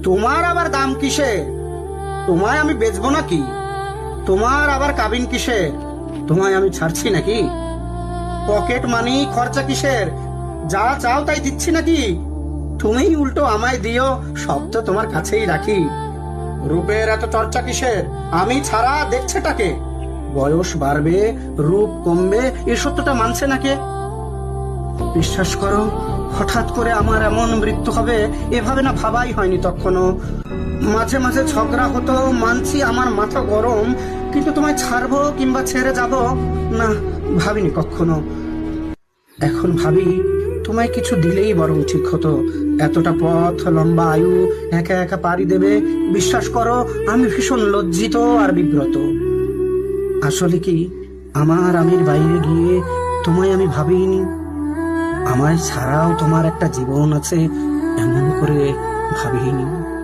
তোমার আবার দাম কিসে? তোমায় আমি বেচবো নাকি? তোমার আবার কাবিন কিসে? তোমায় আমি ছাড়ছি নাকি? পকেট মানি খরচা কিসের? যা চাও তাই দিচ্ছি নাকি? তুমি উল্টো আমায় দিও, সব তো তোমার কাছেই রাখি। রূপের এত চর্চা কিসের? আমি ছাড়া দেখছেটাকে? বয়স বাড়বে, রূপ কমবে, এ সত্যটা মানছে নাকে? বিশ্বাস করো, হঠাৎ করে আমার এমন মৃত্যু হবে এভাবে না ভাবাই হয়নি তখনও। মাঝে মাঝে ঝগড়া হতো, মানছি আমার মাথা গরম, কিন্তু তোমায় ছাড়বো কিংবা ছেড়ে যাব না, ভাবিনি কখনো। এখন ভাবি, তোমায় কিছু দিলেই বরং ঠিক হতো। এতটা পথ, লম্বা আয়ু একা একা পাড়ি দেবে, বিশ্বাস করো আমি ভীষণ লজ্জিত আর বিব্রত। আসলে কি, আমার আমির বাইরে গিয়ে তোমায় আমি ভাবিনি। আমায় ছাড়াও তোমার একটা জীবন আছে এমন করে ভাবিনি।